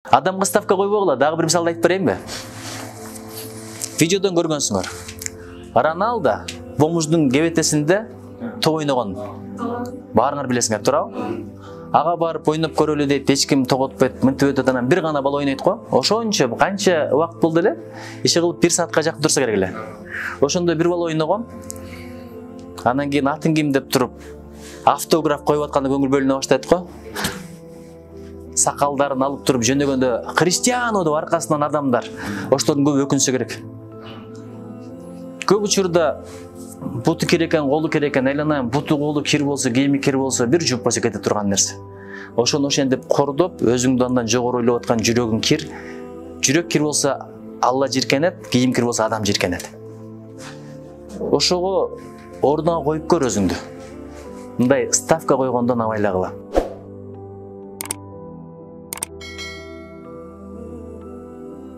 Адамга ставка койбогула, дагы бир мисалды айтып берейинби? Видеодон көргөнсүңөр. Роналдо бомуздун кебетесинде топ ойногон. Баарыңар билесиңер, туурабы? Ага барып ойноп көрөлү дейт, эч ким топ отпойт, мынтип өтөт, анан бир гана бала ойнойт го. Ошончо канча убакыт болду эле? Иши кылып 1 саатка жакын турса керек эле. Ошондо бир бала ойногон. Анан кийин атын ким деп туруп, автограф коюп атканда көңүл бөлүнө баштайт го. Сакалдарын алып туруп жөнөгөндө Криштиано деп аркасынан адамдар. Ошолордун көбү өкүнсө керек. Көп учурда буту керек экен, колу керек экен, айланайын, буту колу кир болсо, кийими кир болсо, бир жууп койсо кете турган нерсе. Ошону ошентип кордоп, өзүңдү андан жогору ойлоп аткан жүрөгүң кир. Жүрөк кир болсо, Алла жиркенет, кийим кир болсо, адам жиркенет. Ошого ордуна коюп көр өзүңдү. Мындай ставка койгондон абайлагыла.